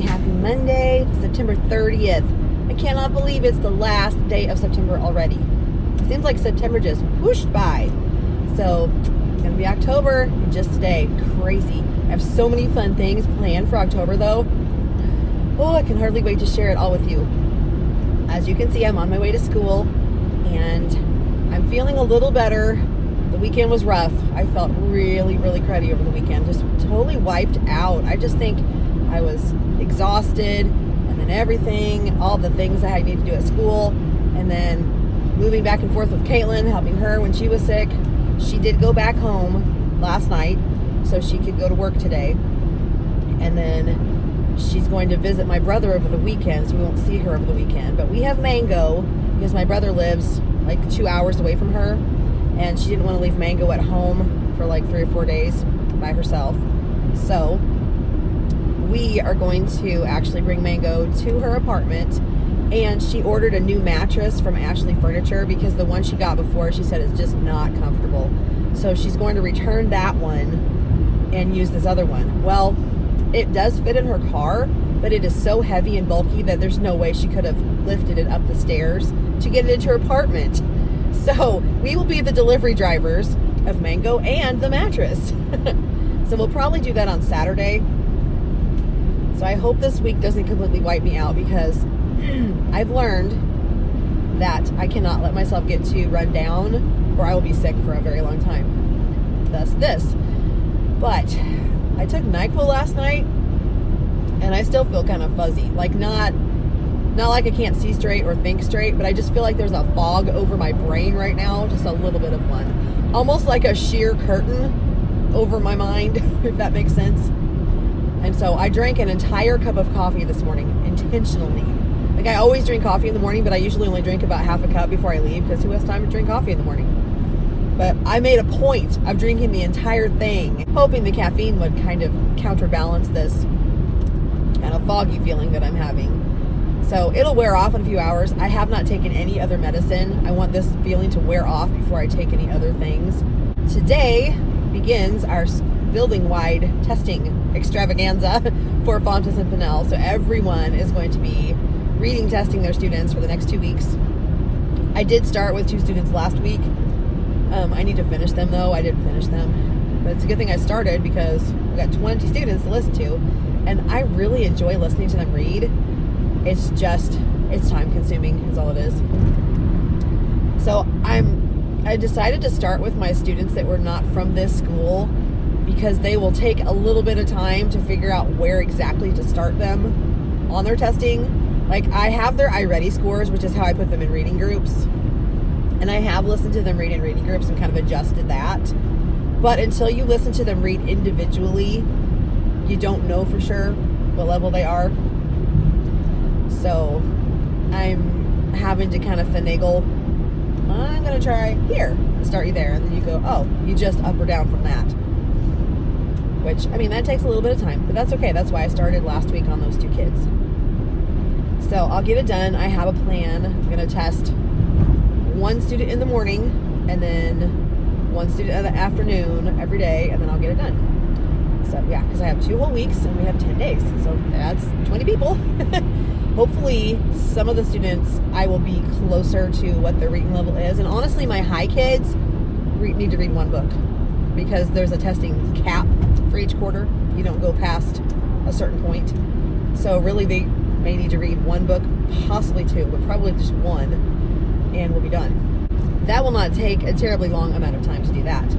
Happy Monday, September 30th. I cannot believe it's the last day of September already. It seems like September just whooshed by. So, it's going to be October in just a day. Crazy. I have so many fun things planned for October though. Oh, I can hardly wait to share it all with you. As you can see, I'm on my way to school and I'm feeling a little better. The weekend was rough. I felt really, really cruddy over the weekend. Just totally wiped out. I just think I was exhausted, and then everything, all the things I need to do at school, and then moving back and forth with Caitlin, helping her when she was sick. She did go back home last night so she could go to work today, and then she's going to visit my brother over the weekend, so we won't see her over the weekend. But we have Mango because my brother lives like 2 hours away from her, and she didn't want to leave Mango at home for like 3 or 4 days by herself. So we are going to actually bring Mango to her apartment, and she ordered a new mattress from Ashley Furniture because the one she got before, she said, is just not comfortable. So she's going to return that one and use this other one. Well, it does fit in her car, but it is so heavy and bulky that there's no way she could have lifted it up the stairs to get it into her apartment. So we will be the delivery drivers of Mango and the mattress. So we'll probably do that on Saturday. So I hope this week doesn't completely wipe me out, because I've learned that I cannot let myself get too run down or I will be sick for a very long time. Thus this. But I took NyQuil last night and I still feel kind of fuzzy. Like not like I can't see straight or think straight, but I just feel like there's a fog over my brain right now. Just a little bit of one. Almost like a sheer curtain over my mind, if that makes sense. And so I drank an entire cup of coffee this morning, intentionally. Like, I always drink coffee in the morning, but I usually only drink about half a cup before I leave, because who has time to drink coffee in the morning? But I made a point of drinking the entire thing, hoping the caffeine would kind of counterbalance this kind of foggy feeling that I'm having. So it'll wear off in a few hours. I have not taken any other medicine. I want this feeling to wear off before I take any other things. Today begins our building-wide testing extravaganza for Fontes and Pinnell. So everyone is going to be reading testing their students for the next 2 weeks. I did start with 2 students last week. I need to finish them though. I didn't finish them. But it's a good thing I started, because we got 20 students to listen to, and I really enjoy listening to them read. It's time consuming is all it is. So I decided to start with my students that were not from this school, because they will take a little bit of time to figure out where exactly to start them on their testing. Like, I have their iReady scores, which is how I put them in reading groups. And I have listened to them read in reading groups and kind of adjusted that. But until you listen to them read individually, you don't know for sure what level they are. So I'm having to kind of finagle. I'm going to try here and start you there. And then you go, oh, you just up or down from that. Which, I mean, that takes a little bit of time, but that's okay. That's why I started last week on those 2 kids. So I'll get it done. I have a plan. I'm going to test 1 student in the morning and then 1 student in the afternoon every day, and then I'll get it done. So yeah, because I have 2 whole weeks and we have 10 days. So that's 20 people. Hopefully some of the students I will be closer to what their reading level is. And honestly, my high kids need to read 1 book, because there's a testing cap for each quarter. You don't go past a certain point. So really they may need to read 1 book, possibly 2, but probably just 1, and we'll be done. That will not take a terribly long amount of time to do that.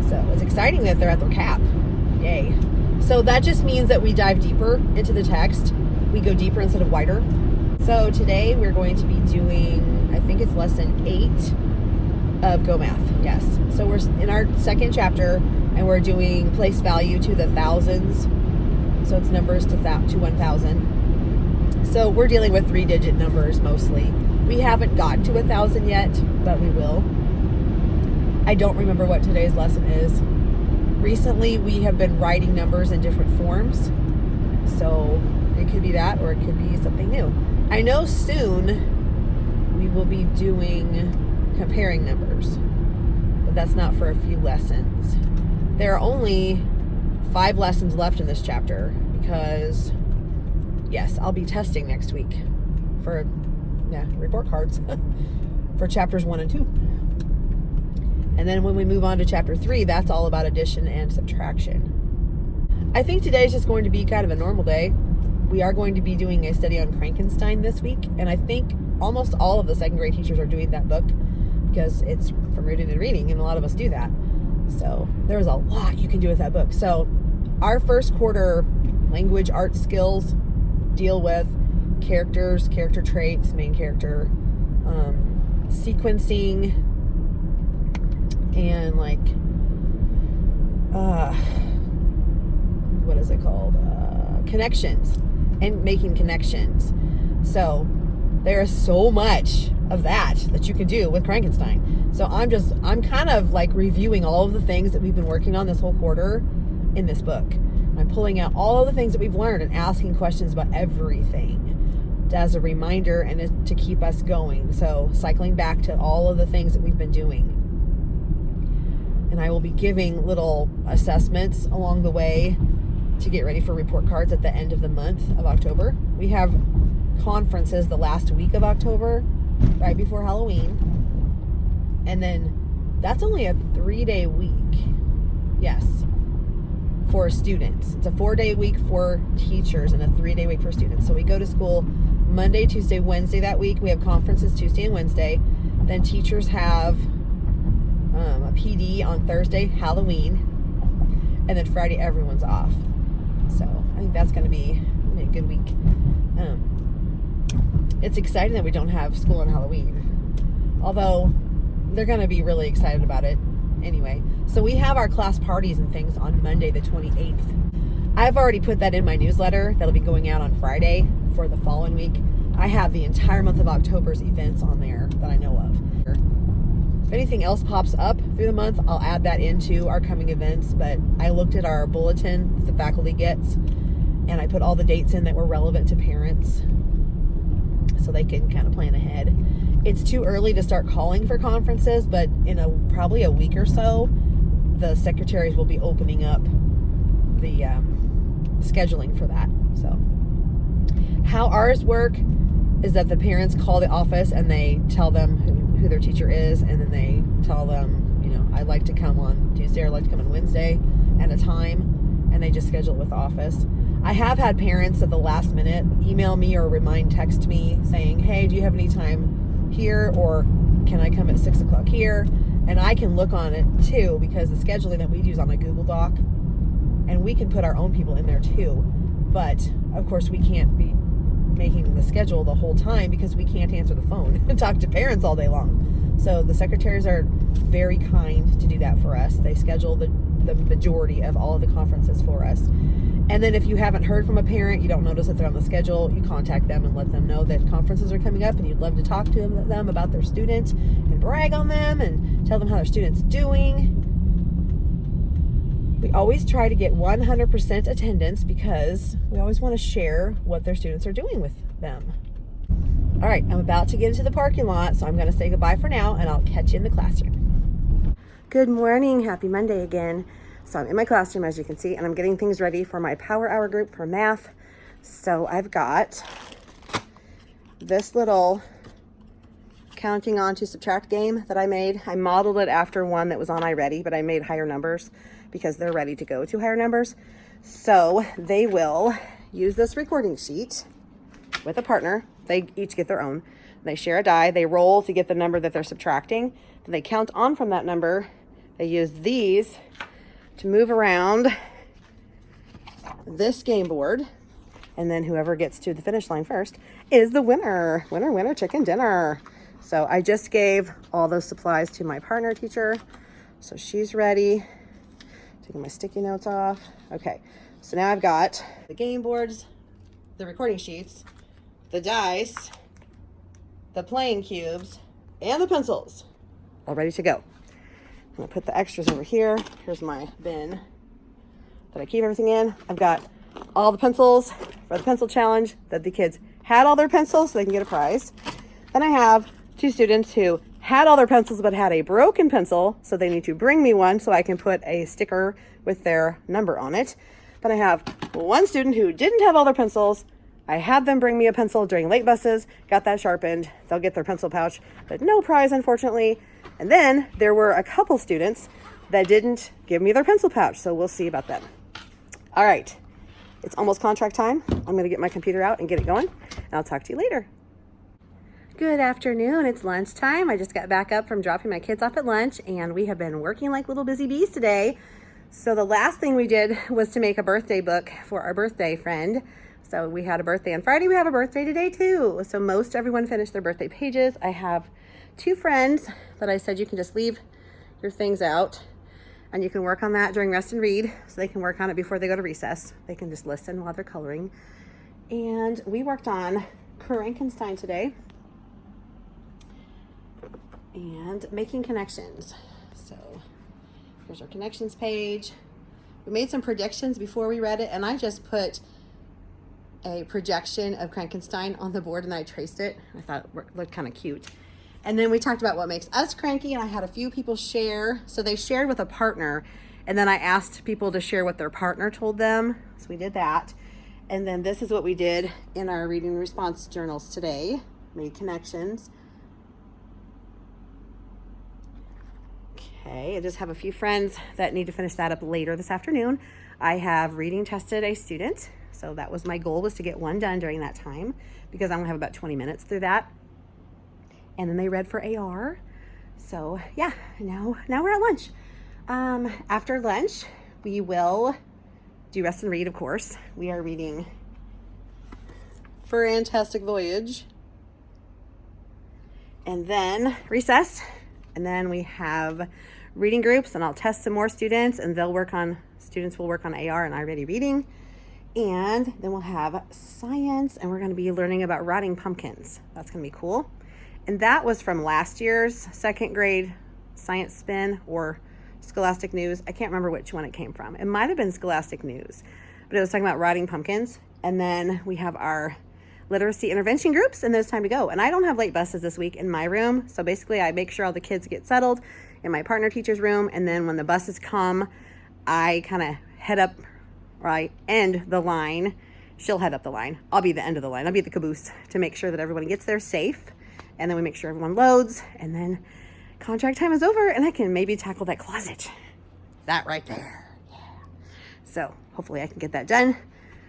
So it's exciting that they're at their cap. Yay. So that just means that we dive deeper into the text. We go deeper instead of wider. So today we're going to be doing, I think it's lesson 8 of Go Math. Yes. So we're in our 2nd chapter, and we're doing place value to the thousands. So it's numbers to 1,000. So we're dealing with 3-digit numbers mostly. We haven't gotten to 1,000 yet, but we will. I don't remember what today's lesson is. Recently, we have been writing numbers in different forms. So it could be that, or it could be something new. I know soon we will be doing comparing numbers. But that's not for a few lessons. There are only 5 lessons left in this chapter because, yes, I'll be testing next week for report cards for chapters 1 and 2. And then when we move on to chapter 3, that's all about addition and subtraction. I think today is just going to be kind of a normal day. We are going to be doing a study on Crankenstein this week, and I think almost all of the second grade teachers are doing that book because it's from rooted in reading, and a lot of us do that. So there's a lot you can do with that book. So our first quarter language art skills deal with characters, character traits, main character, sequencing, and like what is it called? Connections, and making connections. So there is so much of that you can do with Crankenstein. So I'm kind of like reviewing all of the things that we've been working on this whole quarter in this book. I'm pulling out all of the things that we've learned and asking questions about everything as a reminder and to keep us going. So cycling back to all of the things that we've been doing. And I will be giving little assessments along the way to get ready for report cards at the end of the month of October. We have conferences the last week of October, right before Halloween. And then that's only a 3-day week. Yes. For students. It's a 4-day week for teachers and a 3-day week for students. So we go to school Monday, Tuesday, Wednesday that week. We have conferences Tuesday and Wednesday. Then teachers have a PD on Thursday, Halloween, and then Friday everyone's off. So I think that's going to be a good week. It's exciting that we don't have school on Halloween, although they're going to be really excited about it anyway. So we have our class parties and things on Monday the 28th. I've already put that in my newsletter that'll be going out on Friday for the following week. I have the entire month of October's events on there that I know of. If anything else pops up through the month, I'll add that into our coming events. But I looked at our bulletin that the faculty gets, and I put all the dates in that were relevant to parents so they can kind of plan ahead. It's too early to start calling for conferences, but in probably a week or so, the secretaries will be opening up the scheduling for that. So how ours work is that the parents call the office and they tell them who their teacher is, and then they tell them, I'd like to come on Tuesday or I'd like to come on Wednesday at a time, and they just schedule it with the office. I have had parents at the last minute email me or text me saying, hey, do you have any time here, or can I come at 6 o'clock here? And I can look on it too, because the scheduling that we use on a Google Doc, and we can put our own people in there too. But of course we can't be making the schedule the whole time because we can't answer the phone and talk to parents all day long. So the secretaries are very kind to do that for us. They schedule the majority of all of the conferences for us. And then if you haven't heard from a parent, you don't notice that they're on the schedule, you contact them and let them know that conferences are coming up and you'd love to talk to them about their student and brag on them and tell them how their student's doing. We always try to get 100% attendance because we always want to share what their students are doing with them. All right, I'm about to get into the parking lot, so I'm going to say goodbye for now, and I'll catch you in the classroom. Good morning. Happy Monday again. So I'm in my classroom, as you can see, and I'm getting things ready for my power hour group for math. So I've got this little counting on to subtract game that I made. I modeled it after one that was on iReady, but I made higher numbers because they're ready to go to higher numbers. So they will use this recording sheet with a partner. They each get their own. They share a die. They roll to get the number that they're subtracting. Then they count on from that number. They use these to move around this game board, and then whoever gets to the finish line first is the winner. Winner, winner, chicken dinner. So I just gave all those supplies to my partner teacher, so she's ready. Taking my sticky notes off. Okay, so now I've got the game boards, the recording sheets, the dice, the playing cubes, and the pencils all ready to go. I'm gonna put the extras over here. Here's my bin that I keep everything in. I've got all the pencils for the pencil challenge that the kids had all their pencils so they can get a prize. Then I have two students who had all their pencils but had a broken pencil, so they need to bring me one so I can put a sticker with their number on it. Then I have one student who didn't have all their pencils. I had them bring me a pencil during late buses, got that sharpened. They'll get their pencil pouch, but no prize, unfortunately. And then there were a couple students that didn't give me their pencil pouch, so we'll see about that. All right, it's almost contract time. I'm gonna get my computer out and get it going, and I'll talk to you later. Good afternoon, it's lunchtime. I just got back up from dropping my kids off at lunch, and we have been working like little busy bees today. So the last thing we did was to make a birthday book for our birthday friend. So we had a birthday on Friday, we have a birthday today too. So most everyone finished their birthday pages. I have 2 friends that I said you can just leave your things out and you can work on that during rest and read, so they can work on it before they go to recess. They can just listen while they're coloring. And we worked on Crankenstein today and making connections. So here's our connections page. We made some predictions before we read it, and I just put a projection of Crankenstein on the board and I traced it. I thought it looked kind of cute. And then we talked about what makes us cranky, and I had a few people share. So they shared with a partner, and then I asked people to share what their partner told them. So we did that. And then this is what we did in our reading response journals today. Made connections. Okay, I just have a few friends that need to finish that up later this afternoon. I have reading tested a student. So that was my goal, was to get one done during that time, because I'm gonna have about 20 minutes through that. And then they read for AR. So yeah, now we're at lunch. After lunch, we will do rest and read, of course. We are reading Fantastic Voyage. And then recess. And then we have reading groups, and I'll test some more students, and students will work on AR and iReady reading. And then we'll have science, and we're gonna be learning about rotting pumpkins. That's gonna be cool. And that was from last year's 2nd grade science spin or Scholastic News. I can't remember which one it came from. It might have been Scholastic News, but it was talking about rotting pumpkins. And then we have our literacy intervention groups, and then it's time to go. And I don't have late buses this week in my room. So basically I make sure all the kids get settled in my partner teacher's room. And then when the buses come, I kind of head up, or I end the line. She'll head up the line. I'll be the end of the line. I'll be the caboose to make sure that everyone gets there safe. And then we make sure everyone loads, and then contract time is over, and I can maybe tackle that closet. That right there. Yeah. So hopefully I can get that done.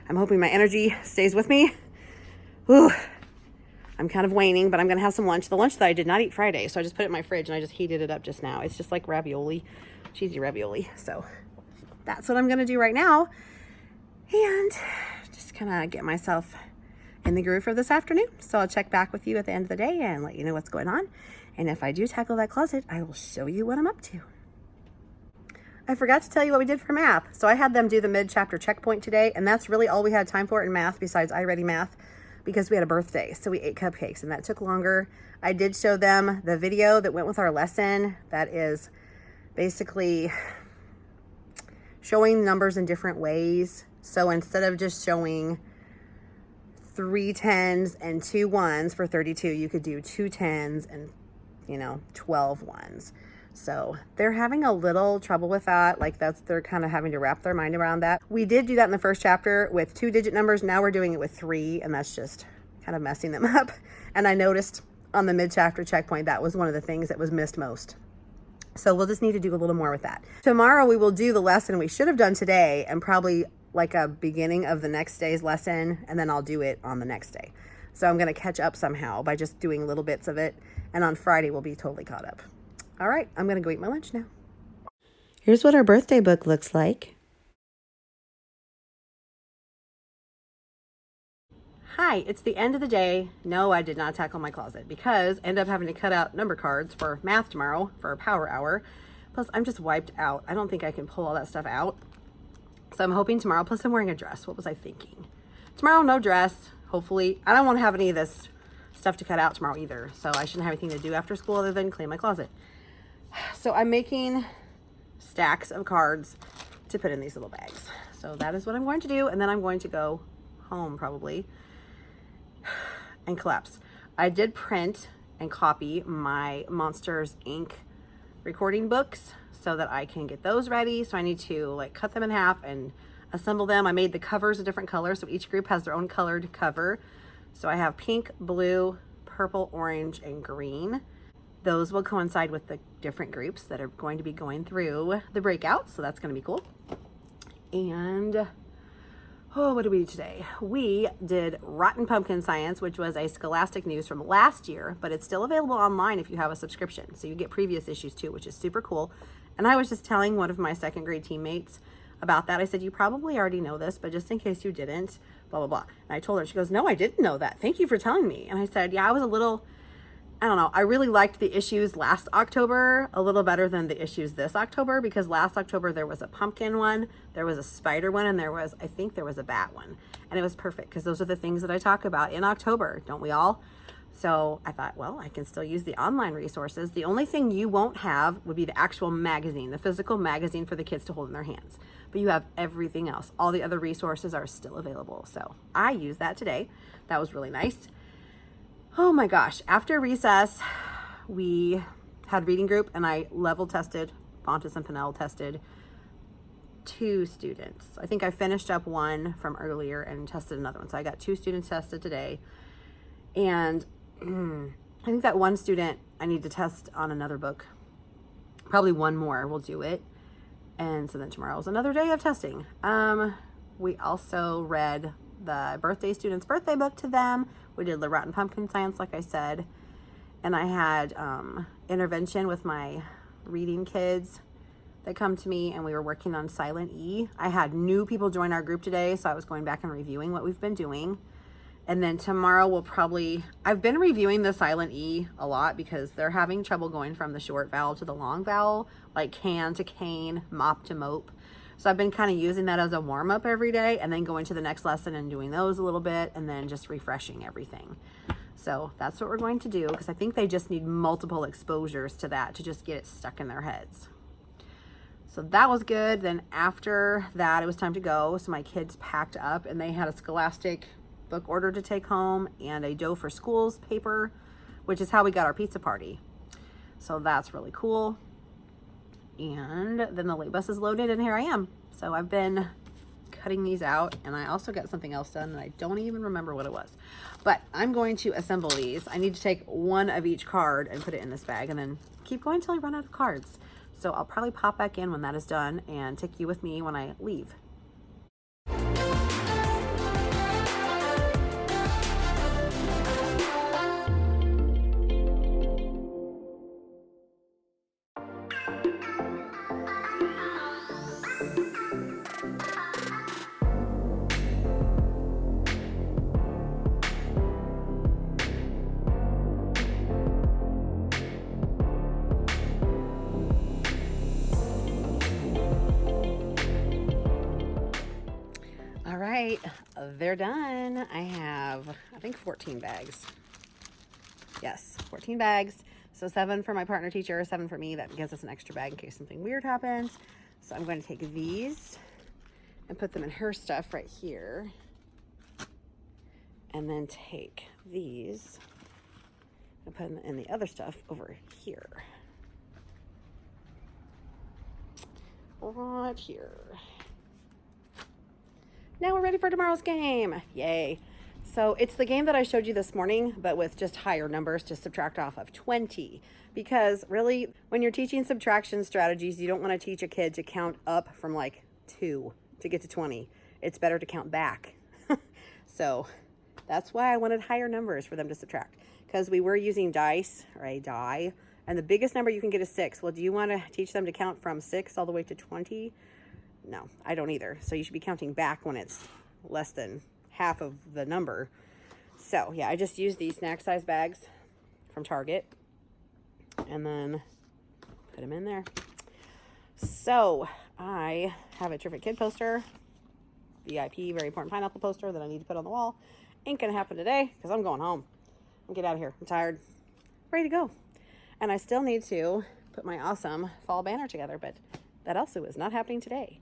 I'm hoping my energy stays with me. Whew. I'm kind of waning, but I'm gonna have some lunch. The lunch that I did not eat Friday, so I just put it in my fridge and I just heated it up just now. It's just like ravioli, cheesy ravioli. So that's what I'm gonna do right now. And just kind of get myself in the groove for this afternoon. So I'll check back with you at the end of the day and let you know what's going on. And if I do tackle that closet, I will show you what I'm up to. I forgot to tell you what we did for math. So I had them do the mid-chapter checkpoint today, and that's really all we had time for in math besides iReady Math, because we had a birthday. So we ate cupcakes, and that took longer. I did show them the video that went with our lesson that is basically showing numbers in different ways. So instead of just showing 3 10s and 2 1s for 32, you could do 2 10s and 12 1s. So they're having a little trouble with that. Like they're kind of having to wrap their mind around that. We did do that in the first chapter with 2-digit numbers. Now we're doing it with 3, and that's just kind of messing them up. And I noticed on the mid-chapter checkpoint, that was one of the things that was missed most. So we'll just need to do a little more with that. Tomorrow we will do the lesson we should have done today, and probably like a beginning of the next day's lesson, and then I'll do it on the next day. So I'm going to catch up somehow by just doing little bits of it, and on Friday we'll be totally caught up. All right, I'm going to go eat my lunch now. Here's what our birthday book looks like. Hi, it's the end of the day. No, I did not tackle my closet because I ended up having to cut out number cards for math tomorrow for a power hour. Plus, I'm just wiped out. I don't think I can pull all that stuff out. So I'm hoping tomorrow, plus I'm wearing a dress. What was I thinking? Tomorrow, no dress, hopefully. I don't want to have any of this stuff to cut out tomorrow either. So I shouldn't have anything to do after school other than clean my closet. So I'm making stacks of cards to put in these little bags. So that is what I'm going to do. And then I'm going to go home probably and collapse. I did print and copy my Monsters Inc. recording books so that I can get those ready. So I need to like cut them in half and assemble them. I made the covers a different color, so each group has their own colored cover. So I have pink, blue, purple, orange, and green. Those will coincide with the different groups that are going to be going through the breakout, so that's going to be cool. And oh, what did we do today? We did Rotten Pumpkin Science, which was a Scholastic News from last year, but it's still available online if you have a subscription. So you get previous issues too, which is super cool. And I was just telling one of my second grade teammates about that. I said, you probably already know this, but just in case you didn't, blah, blah, blah. And I told her, she goes, no, I didn't know that. Thank you for telling me. And I said, yeah, I was a little, I don't know. I really liked the issues last October a little better than the issues this October, because last October there was a pumpkin one, there was a spider one, and I think there was a bat one. And it was perfect because those are the things that I talk about in October, don't we all? So I thought, well, I can still use the online resources. The only thing you won't have would be the actual magazine, the physical magazine for the kids to hold in their hands. But you have everything else. All the other resources are still available. So I used that today. That was really nice. Oh my gosh. After recess, we had reading group and I level tested, Pontus and Pinnell tested 2 students. I think I finished up one from earlier and tested another one. So I got 2 students tested today. And I think that one student I need to test on another book. Probably one more will do it. And so then tomorrow is another day of testing. We also read the birthday student's birthday book to them. We did the Rotten Pumpkin Science, like I said. And I had intervention with my reading kids that come to me, and we were working on Silent E. I had new people join our group today, so I was going back and reviewing what we've been doing. And then tomorrow I've been reviewing the Silent E a lot because they're having trouble going from the short vowel to the long vowel, like can to cane, mop to mope. So I've been kind of using that as a warm up every day and then going to the next lesson and doing those a little bit and then just refreshing everything. So that's what we're going to do, because I think they just need multiple exposures to that to just get it stuck in their heads. So that was good. Then after that, it was time to go. So my kids packed up and they had a Scholastic book order to take home and a Dough for Schools paper, which is how we got our pizza party. So that's really cool. And then the late bus is loaded and here I am. So I've been cutting these out, and I also got something else done and I don't even remember what it was. But I'm going to assemble these. I need to take one of each card and put it in this bag and then keep going until I run out of cards. So I'll probably pop back in when that is done and take you with me when I leave. They're done. I have, I think 14 bags. Yes, 14 bags. So 7 for my partner teacher, 7 for me. That gives us an extra bag in case something weird happens. So I'm going to take these and put them in her stuff right here. And then take these and put them in the other stuff over here. Right here. Now we're ready for tomorrow's game. Yay. So it's the game that I showed you this morning, but with just higher numbers to subtract off of 20. Because really, when you're teaching subtraction strategies, you don't want to teach a kid to count up from like 2 to get to 20. It's better to count back. So that's why I wanted higher numbers for them to subtract. Because we were using dice, or a die, and the biggest number you can get is 6. Well, do you want to teach them to count from 6 all the way to 20? No, I don't either. So you should be counting back when it's less than half of the number. So yeah, I just used these snack size bags from Target and then put them in there. So I have a Terrific Kid poster, VIP, very important pineapple poster that I need to put on the wall. Ain't gonna happen today because I'm going home. I'm get out of here. I'm tired, ready to go. And I still need to put my awesome fall banner together, but that also is not happening today.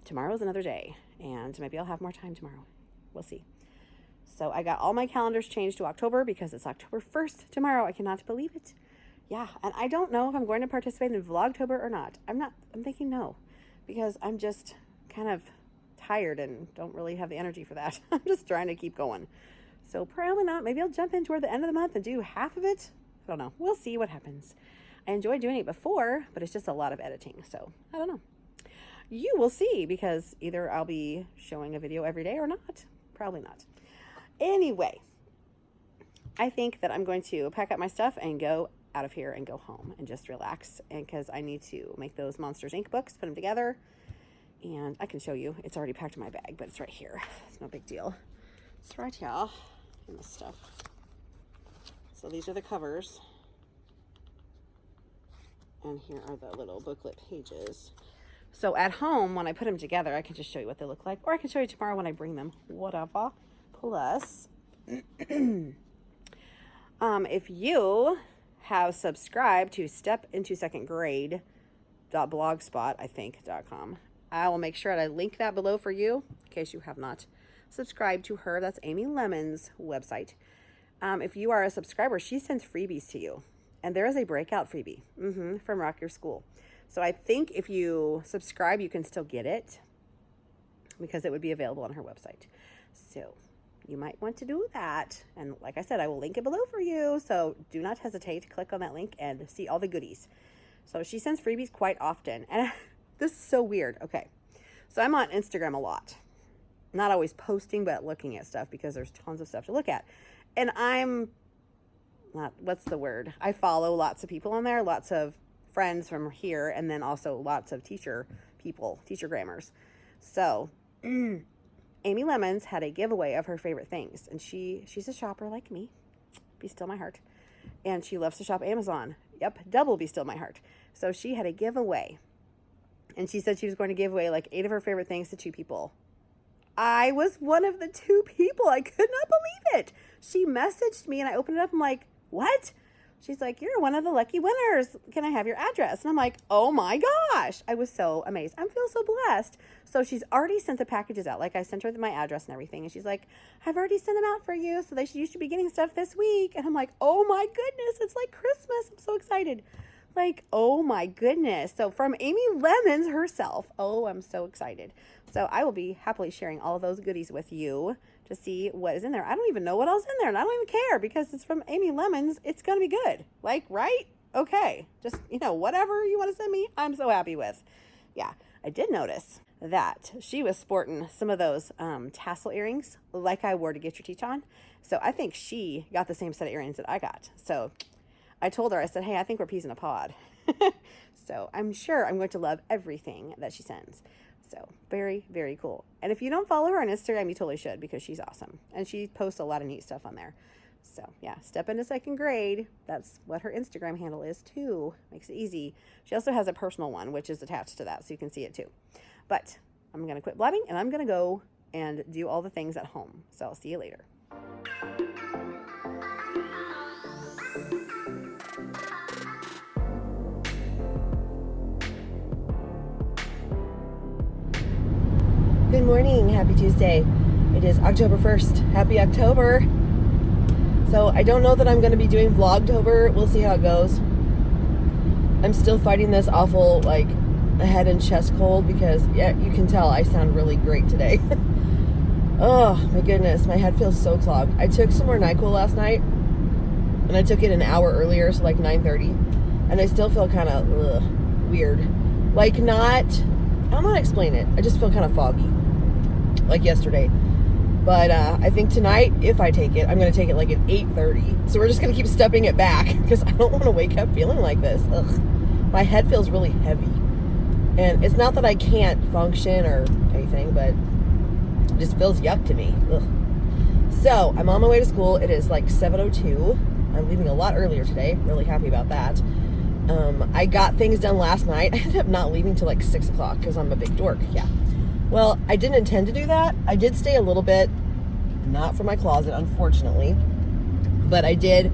Tomorrow's another day, and maybe I'll have more time tomorrow. We'll see. So I got all my calendars changed to October because it's October 1st tomorrow. I cannot believe it. Yeah, and I don't know if I'm going to participate in Vlogtober or not. I'm thinking no, because I'm just kind of tired and don't really have the energy for that. I'm just trying to keep going. So probably not. Maybe I'll jump in toward the end of the month and do half of it. I don't know. We'll see what happens. I enjoyed doing it before, but it's just a lot of editing. So I don't know. You will see, because either I'll be showing a video every day or not. Probably not. Anyway, I think that I'm going to pack up my stuff and go out of here and go home and just relax. And because I need to make those Monsters Inc. books, put them together. And I can show you. It's already packed in my bag, but it's right here. It's no big deal. It's right here in the stuff. So these are the covers. And here are the little booklet pages. So at home, when I put them together, I can just show you what they look like. Or I can show you tomorrow when I bring them. Whatever. Plus, if you have subscribed to Step Into Second Grade.blogspot, I think.com, I will make sure that I link that below for you, in case you have not subscribed to her. That's Amy Lemon's website. If you are a subscriber, she sends freebies to you. And there is a Breakout freebie from Rock Your School. So I think if you subscribe, you can still get it, because it would be available on her website. So you might want to do that. And like I said, I will link it below for you. So do not hesitate. Click on that link and see all the goodies. So she sends freebies quite often. And this is so weird. Okay. So I'm on Instagram a lot. Not always posting, but looking at stuff, because there's tons of stuff to look at. And I'm not, what's the word? I follow lots of people on there, lots of friends from here, and then also lots of teacher people, teacher grammars. So Amy Lemons had a giveaway of her favorite things, and she's a shopper like me. Be still my heart. And she loves to shop Amazon. Yep, double be still my heart. So she had a giveaway, and she said she was going to give away like 8 of her favorite things to 2 people. I was one of the 2 people. I could not believe it. She messaged me, and I opened it up. I'm like, what? She's like, you're one of the lucky winners. Can I have your address? And I'm like, oh my gosh. I was so amazed. I feel so blessed. So she's already sent the packages out. Like, I sent her my address and everything. And she's like, I've already sent them out for you. So you should be getting stuff this week. And I'm like, oh my goodness. It's like Christmas. I'm so excited. Like, oh my goodness. So from Amy Lemons herself. Oh, I'm so excited. So I will be happily sharing all of those goodies with you to see what is in there. I don't even know what else is in there, and I don't even care, because it's from Amy Lemons. It's going to be good. Like, right? Okay. Just, whatever you want to send me, I'm so happy with. Yeah. I did notice that she was sporting some of those tassel earrings like I wore to Get Your Teach On. So I think she got the same set of earrings that I got. So I told her, I said, hey, I think we're peas in a pod. So I'm sure I'm going to love everything that she sends. So very, very cool. And if you don't follow her on Instagram, you totally should, because she's awesome. And she posts a lot of neat stuff on there. So yeah, Step Into Second Grade. That's what her Instagram handle is too. Makes it easy. She also has a personal one, which is attached to that, so you can see it too. But I'm going to quit blabbing, and I'm going to go and do all the things at home. So I'll see you later. Good morning. Happy Tuesday. It is October 1st. Happy October. So I don't know that I'm going to be doing Vlogtober. We'll see how it goes. I'm still fighting this awful, head and chest cold, because, yeah, you can tell I sound really great today. Oh, my goodness. My head feels so clogged. I took some more NyQuil last night, and I took it an hour earlier, so 9:30, and I still feel kind of weird. I don't know how to explain it. I just feel kind of foggy, like yesterday. But I think tonight, if I take it, I'm going to take it at 8:30. So we're just going to keep stepping it back, because I don't want to wake up feeling like this. Ugh. My head feels really heavy. And it's not that I can't function or anything, but it just feels yuck to me. Ugh. So I'm on my way to school. It is 7:02. I'm leaving a lot earlier today. Really happy about that. I got things done last night. I ended up not leaving till 6 o'clock because I'm a big dork. Yeah. Well, I didn't intend to do that. I did stay a little bit, not for my closet, unfortunately, but I did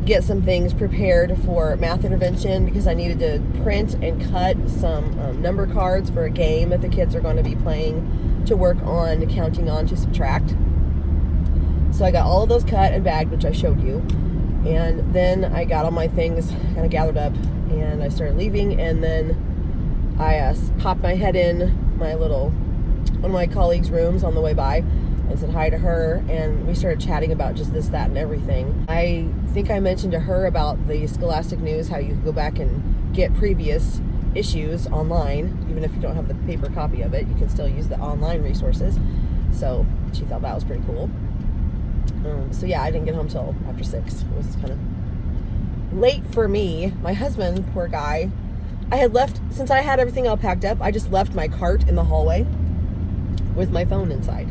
get some things prepared for math intervention, because I needed to print and cut some number cards for a game that the kids are going to be playing to work on counting on to subtract. So I got all of those cut and bagged, which I showed you. And then I got all my things kind of gathered up and I started leaving. And then I popped my head in one of my colleagues' rooms on the way by and said hi to her. And we started chatting about just this, that, and everything. I think I mentioned to her about the Scholastic News, how you can go back and get previous issues online. Even if you don't have the paper copy of it, you can still use the online resources. So she thought that was pretty cool. So yeah, I didn't get home till after 6. It was kind of late for me. My husband, poor guy, I had left, since I had everything all packed up, I just left my cart in the hallway with my phone inside.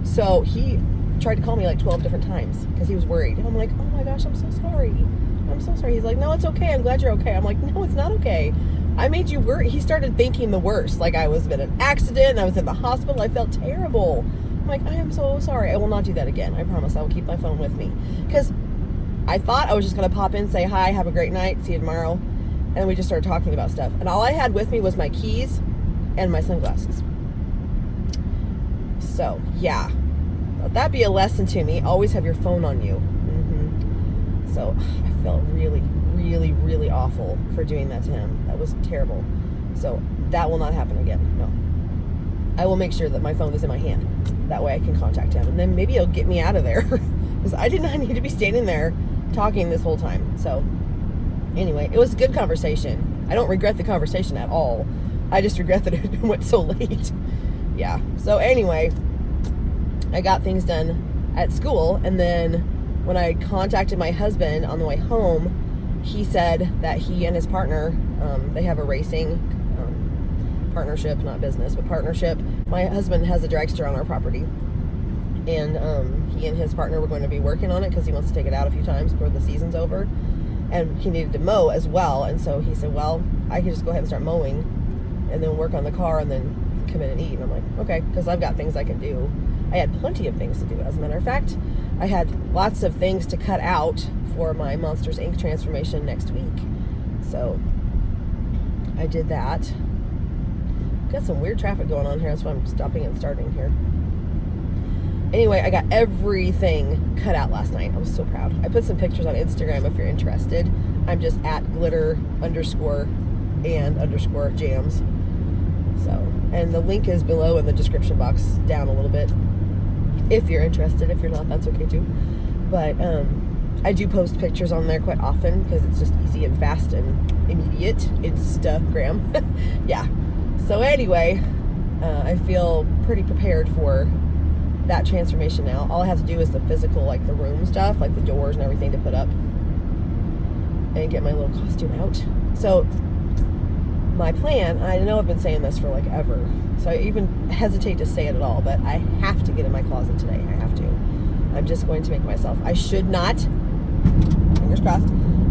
So he tried to call me like 12 different times because he was worried. And I'm like, oh my gosh, I'm so sorry. I'm so sorry. He's like, no, it's okay. I'm glad you're okay. I'm like, no, it's not okay. I made you worry. He started thinking the worst. Like I was in an accident and I was in the hospital. I felt terrible. I'm like, I am so sorry. I will not do that again. I promise I will keep my phone with me. Because I thought I was just going to pop in, say hi, have a great night, see you tomorrow. And we just started talking about stuff. And all I had with me was my keys and my sunglasses. So, yeah. Let that be a lesson to me. Always have your phone on you. So, I felt really, really, really awful for doing that to him. That was terrible. So, that will not happen again. No. I will make sure that my phone is in my hand. That way I can contact him. And then maybe he'll get me out of there. Because I did not need to be standing there talking this whole time. So, anyway, it was a good conversation. I don't regret the conversation at all. I just regret that it went so late. Yeah. So, anyway, I got things done at school. And then when I contacted my husband on the way home, he said that he and his partner, they have a racing partnership, not business, but partnership. My husband has a dragster on our property, and he and his partner were going to be working on it because he wants to take it out a few times before the season's over, and he needed to mow as well. And so he said, well, I can just go ahead and start mowing and then work on the car and then come in and eat. And I'm like, okay, because I've got things I can do. I had plenty of things to do. As a matter of fact, I had lots of things to cut out for my Monsters Inc. transformation next week. So I did that. Got some weird traffic going on here. That's why I'm stopping and starting here. Anyway, I got everything cut out last night. I was so proud. I put some pictures on Instagram if you're interested. I'm just at glitter_and_jams. So, and the link is below in the description box down a little bit. If you're interested. If you're not, that's okay too. But I do post pictures on there quite often because it's just easy and fast and immediate. Instagram. Yeah. So anyway, I feel pretty prepared for that transformation now. All I have to do is the physical, like the room stuff, like the doors and everything to put up and get my little costume out. So my plan, I know I've been saying this for like ever, so I even hesitate to say it at all, but I have to get in my closet today. I have to. I'm just going to make myself, I should not, fingers crossed,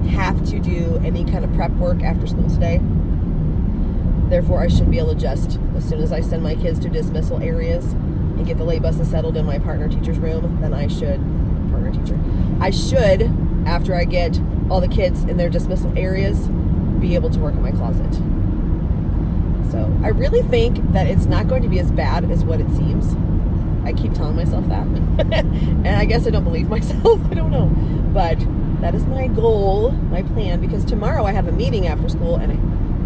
have to do any kind of prep work after school today. Therefore, I should be able to just, as soon as I send my kids to dismissal areas and get the late buses settled in my partner teacher's room, then I should, after I get all the kids in their dismissal areas, be able to work in my closet. So I really think that it's not going to be as bad as what it seems. I keep telling myself that. And I guess I don't believe myself. I don't know. But that is my goal, my plan, because tomorrow I have a meeting after school and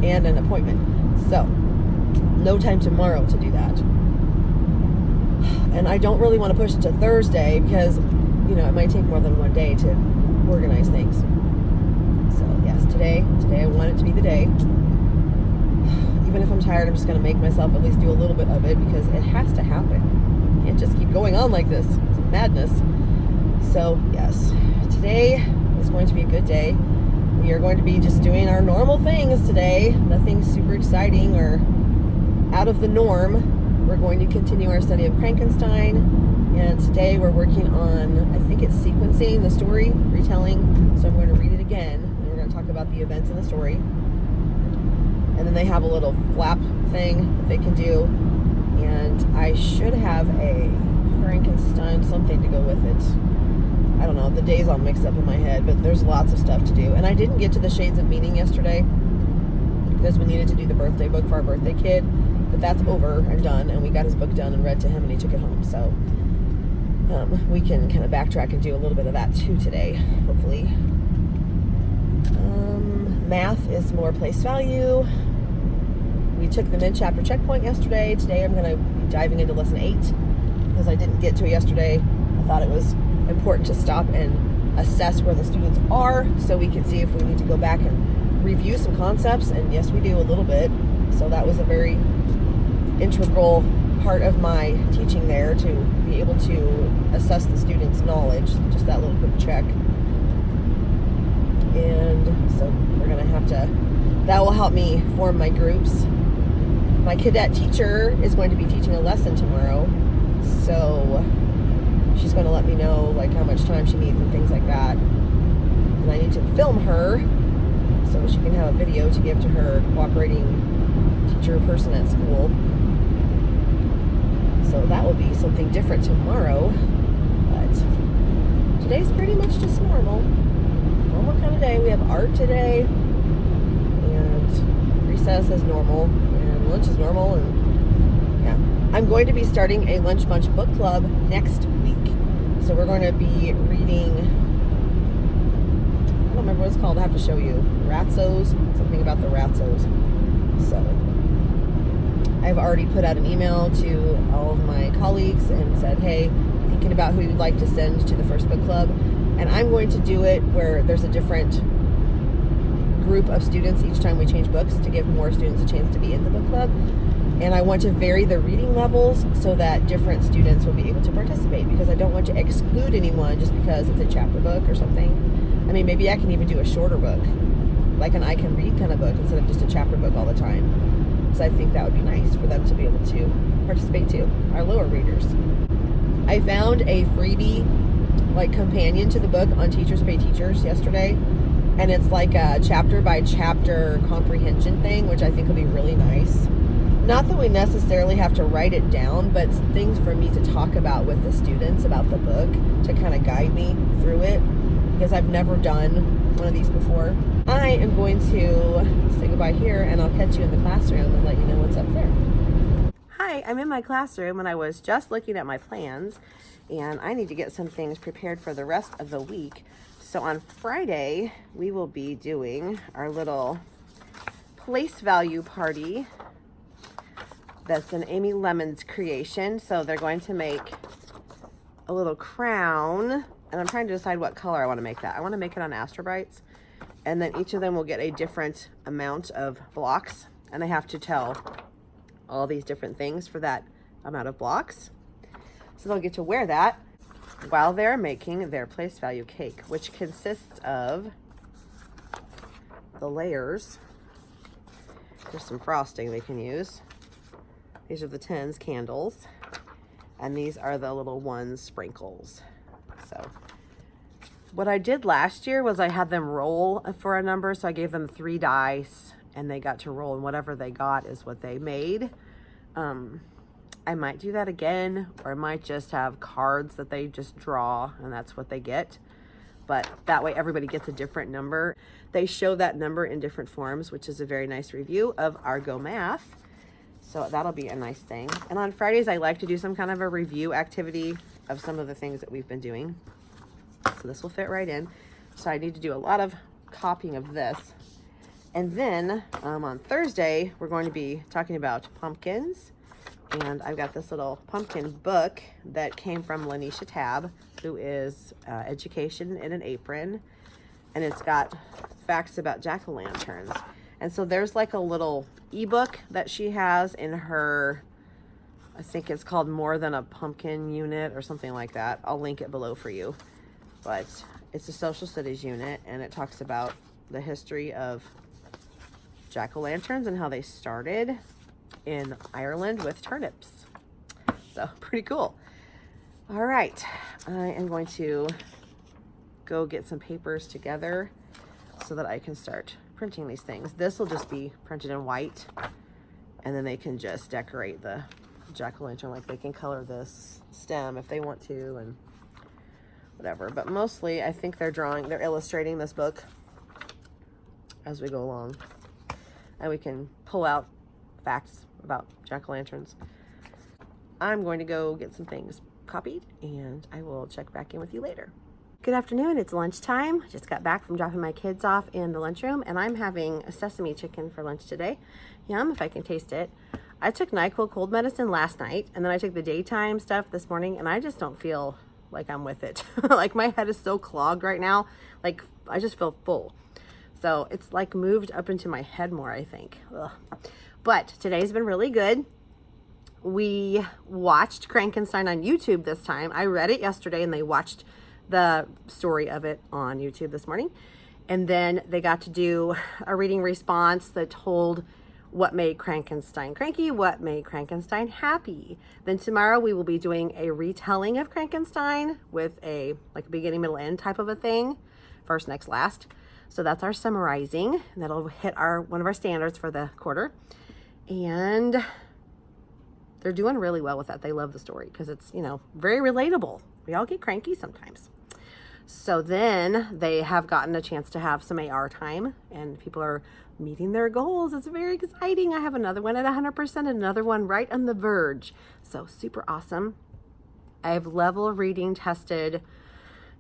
an appointment. So, no time tomorrow to do that. And I don't really want to push it to Thursday because, you know, it might take more than one day to organize things. So, yes, today I want it to be the day. Even if I'm tired, I'm just going to make myself at least do a little bit of it because it has to happen. You can't just keep going on like this. It's madness. So, yes, today is going to be a good day. We are going to be just doing our normal things today. Nothing super exciting or out of the norm. We're going to continue our study of Crankenstein. And today we're working on, I think it's sequencing the story, retelling. So I'm going to read it again. And we're going to talk about the events in the story. And then they have a little flap thing that they can do. And I should have a Crankenstein something to go with it. I don't know, the days all mixed up in my head, but there's lots of stuff to do. And I didn't get to the Shades of Meaning yesterday because we needed to do the birthday book for our birthday kid, but that's over and done, and we got his book done and read to him, and he took it home. So we can kind of backtrack and do a little bit of that too today, hopefully. Math is more place value. We took the mid-chapter checkpoint yesterday. Today I'm going to be diving into lesson 8 because I didn't get to it yesterday. I thought it was important to stop and assess where the students are so we can see if we need to go back and review some concepts. And yes, we do a little bit. So that was a very integral part of my teaching there, to be able to assess the students' knowledge, just that little quick check. And so we're going to have to, that will help me form my groups. My cadet teacher is going to be teaching a lesson tomorrow, so she's going to let me know like how much time she needs and things like that. And I need to film her so she can have a video to give to her cooperating teacher person at school. So that will be something different tomorrow, but today's pretty much just normal kind of day. We have art today, and recess is normal, and lunch is normal, and yeah. I'm going to be starting a Lunch Bunch book club next week. So we're going to be reading, I don't remember what it's called, I have to show you. Ratzos, something about the Ratzos. So I've already put out an email to all of my colleagues and said, hey, thinking about who you'd like to send to the first book club. And I'm going to do it where there's a different group of students each time we change books to give more students a chance to be in the book club. And I want to vary the reading levels so that different students will be able to participate, because I don't want to exclude anyone just because it's a chapter book or something. I mean, maybe I can even do a shorter book, like an I Can Read kind of book, instead of just a chapter book all the time. So I think that would be nice for them to be able to participate too, our lower readers. I found a freebie like companion to the book on Teachers Pay Teachers yesterday, and it's like a chapter by chapter comprehension thing, which I think will be really nice. Not that we necessarily have to write it down, but it's things for me to talk about with the students about the book to kind of guide me through it, because I've never done one of these before. I am going to say goodbye here, and I'll catch you in the classroom and let you know what's up there. Hi, I'm in my classroom, and I was just looking at my plans, and I need to get some things prepared for the rest of the week. So on Friday, we will be doing our little place value party. That's an Amy Lemon's creation. So they're going to make a little crown, and I'm trying to decide what color I want to make that. I want to make it on Astrobrites, and then each of them will get a different amount of blocks, and I have to tell all these different things for that amount of blocks. So they'll get to wear that while they're making their place value cake, which consists of the layers. There's some frosting they can use. These are the 10s candles, and these are the little 1s sprinkles. So what I did last year was I had them roll for a number, so I gave them 3 dice, and they got to roll, and whatever they got is what they made. I might do that again, or I might just have cards that they just draw, and that's what they get. But that way everybody gets a different number. They show that number in different forms, which is a very nice review of our Go Math. So that'll be a nice thing. And on Fridays, I like to do some kind of a review activity of some of the things that we've been doing. So this will fit right in. So I need to do a lot of copying of this. And then on Thursday, we're going to be talking about pumpkins. And I've got this little pumpkin book that came from Lanesha Tabb, who is Education in an Apron. And it's got facts about jack-o'-lanterns. And so there's like a little ebook that she has in her, I think it's called More Than a Pumpkin unit or something like that. I'll link it below for you. But it's a social studies unit, and it talks about the history of jack-o'-lanterns and how they started in Ireland with turnips. So pretty cool. All right, I am going to go get some papers together so that I can start printing these things. This will just be printed in white, and then they can just decorate the jack-o'-lantern. Like they can color this stem if they want to and whatever. But mostly I think they're illustrating this book as we go along. And we can pull out facts about jack-o'-lanterns. I'm going to go get some things copied, and I will check back in with you later. Good afternoon, it's lunchtime. Just got back from dropping my kids off in the lunchroom, and I'm having a sesame chicken for lunch today. Yum, if I can taste it. I took NyQuil cold medicine last night, and then I took the daytime stuff this morning, and I just don't feel like I'm with it. Like my head is so clogged right now. Like I just feel full. So it's like moved up into my head more, I think. Ugh. But today's been really good. We watched Crankenstein on YouTube this time. I read it yesterday, and they watched the story of it on YouTube this morning. And then they got to do a reading response that told what made Crankenstein cranky, what made Crankenstein happy. Then tomorrow we will be doing a retelling of Crankenstein with a like beginning, middle, end type of a thing. First, next, last. So that's our summarizing. That'll hit one of our standards for the quarter. And they're doing really well with that. They love the story because it's, you know, very relatable. We all get cranky sometimes. So then they have gotten a chance to have some AR time, and people are meeting their goals. It's very exciting. I have another one at 100%, another one right on the verge. So super awesome. I've level reading tested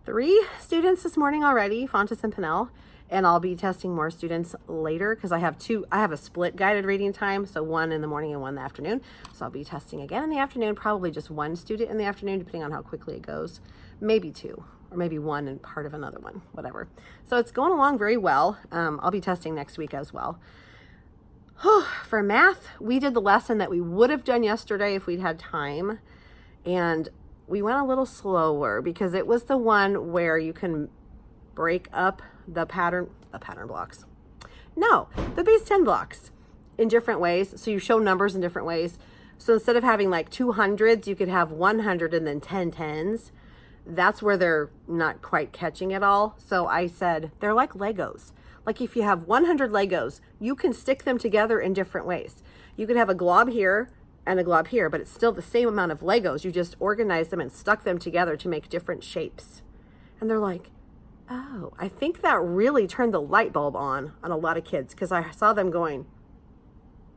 3 students this morning already, Fontes and Pinnell, and I'll be testing more students later because I have a split guided reading time, so 1 in the morning and 1 in the afternoon. So I'll be testing again in the afternoon, probably just 1 student in the afternoon, depending on how quickly it goes. Maybe 2, or maybe 1 and part of another one, whatever. So it's going along very well. I'll be testing next week as well. For math, we did the lesson that we would have done yesterday if we'd had time, and we went a little slower because it was the one where you can break up the pattern blocks. No, the base 10 blocks in different ways. So you show numbers in different ways. So instead of having like 200s, you could have 100 and then 10 tens. That's where they're not quite catching it all. So I said, they're like Legos. Like if you have 100 Legos, you can stick them together in different ways. You could have a glob here and a glob here, but it's still the same amount of Legos. You just organized them and stuck them together to make different shapes. And they're like, oh, I think that really turned the light bulb on a lot of kids, because I saw them going,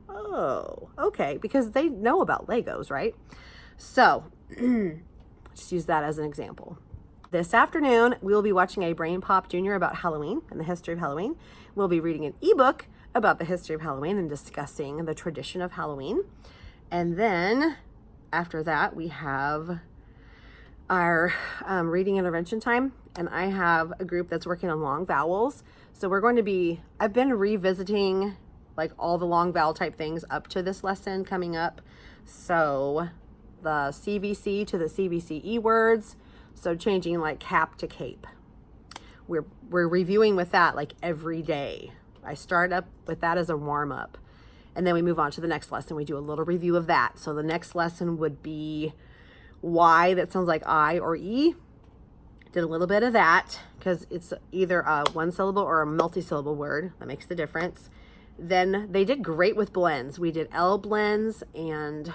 oh, okay, because they know about Legos, right? So just use that as an example. This afternoon, we will be watching a Brain Pop Junior about Halloween and the history of Halloween. We'll be reading an ebook about the history of Halloween and discussing the tradition of Halloween. And then after that, we have our reading intervention time. And I have a group that's working on long vowels. So we're going to be, I've been revisiting like all the long vowel type things up to this lesson coming up. So the CVC to the CVCE words. So changing like cap to cape. We're reviewing with that like every day. I start up with that as a warm up. And then we move on to the next lesson. We do a little review of that. So the next lesson would be Y, that sounds like I or E. Did a little bit of that because it's either a 1 syllable or a multi-syllable word. That makes the difference. Then they did great with blends. We did L blends and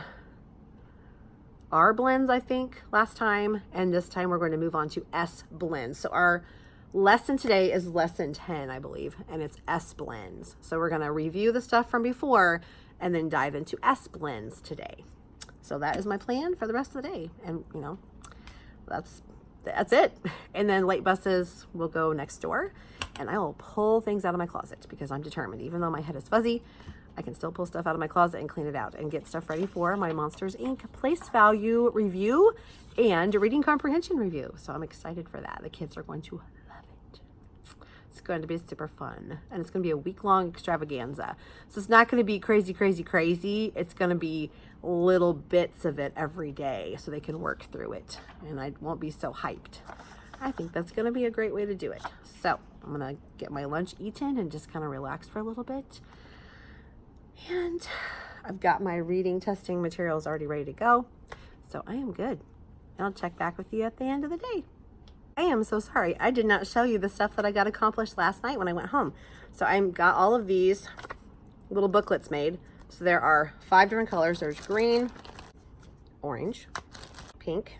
R blends, I think, last time. And this time we're going to move on to S blends. So our lesson today is lesson 10, I believe, and it's S blends. So we're going to review the stuff from before and then dive into S blends today. So that is my plan for the rest of the day. And, you know, that's it. And then late buses will go next door, and I will pull things out of my closet because I'm determined. Even though my head is fuzzy, I can still pull stuff out of my closet and clean it out and get stuff ready for my Monsters, Inc. place value review and a reading comprehension review. So I'm excited for that. The kids are going to love it. It's going to be super fun, and it's going to be a week-long extravaganza. So it's not going to be crazy, crazy, crazy. It's going to be little bits of it every day so they can work through it, and I won't be so hyped. I think that's going to be a great way to do it. So I'm going to get my lunch eaten and just kind of relax for a little bit. And I've got my reading testing materials already ready to go. So I am good. And I'll check back with you at the end of the day. I am so sorry. I did not show you the stuff that I got accomplished last night when I went home. So I got all of these little booklets made. So there are 5 different colors. There's green, orange, pink,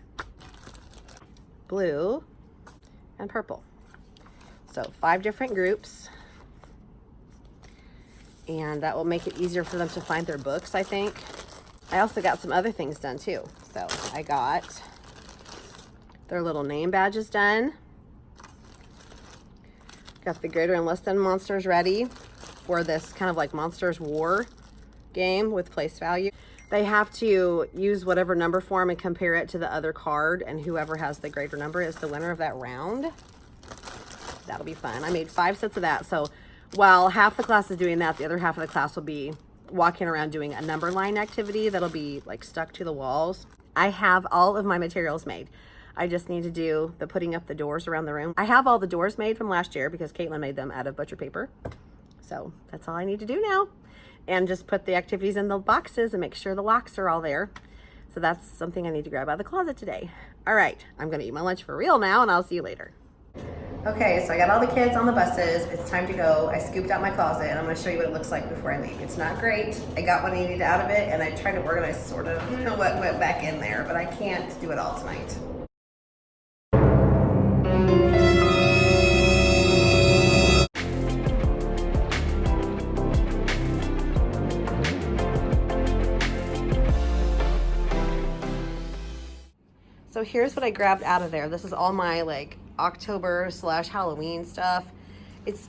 blue, and purple. So 5 different groups. And that will make it easier for them to find their books, I think. I also got some other things done too. So I got their little name badges done. Got the greater and less than monsters ready for this kind of like Monsters War game with place value. They have to use whatever number form and compare it to the other card, and whoever has the greater number is the winner of that round. That'll be fun. I made 5 sets of that, so while half the class is doing that, the other half of the class will be walking around doing a number line activity that'll be like stuck to the walls. I have all of my materials made. I just need to do the putting up the doors around the room. I have all the doors made from last year because Caitlin made them out of butcher paper. So that's all I need to do now. And just put the activities in the boxes and make sure the locks are all there. So that's something I need to grab out of the closet today. All right, I'm gonna eat my lunch for real now, and I'll see you later. Okay, so I got all the kids on the buses. It's time to go. I scooped out my closet, and I'm gonna show you what it looks like before I leave. It's not great. I got what I needed out of it, and I tried to organize sort of what went back in there, but I can't do it all tonight. So here's what I grabbed out of there. This is all my like October / Halloween stuff.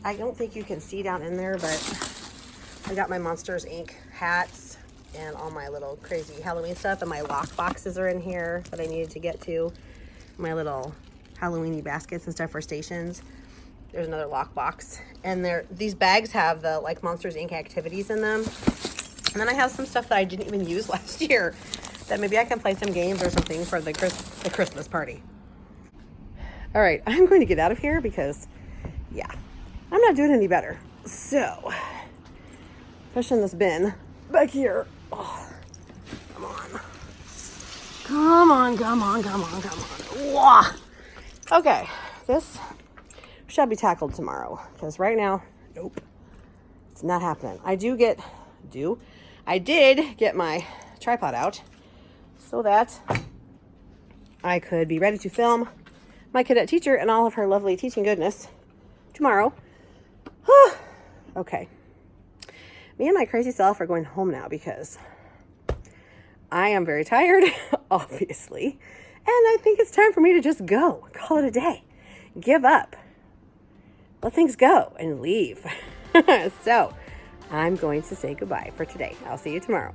I don't think you can see down in there, but I got my Monsters Inc. hats and all my little crazy Halloween stuff, and my lock boxes are in here that I needed to get to. My little Halloween-y baskets and stuff for stations. There's another lock box. And these bags have the like Monsters Inc. activities in them. And then I have some stuff that I didn't even use last year that maybe I can play some games or something for the Christmas party. All right, I'm going to get out of here because, yeah, I'm not doing any better. So, pushing this bin back here. Oh, come on. Come on, come on, come on, come on. Wah. Okay, this shall be tackled tomorrow because right now, nope, it's not happening. I did get my tripod out so that I could be ready to film my cadet teacher and all of her lovely teaching goodness tomorrow. Okay. Me and my crazy self are going home now because I am very tired, obviously. And I think it's time for me to just go. Call it a day. Give up. Let things go and leave. So I'm going to say goodbye for today. I'll see you tomorrow.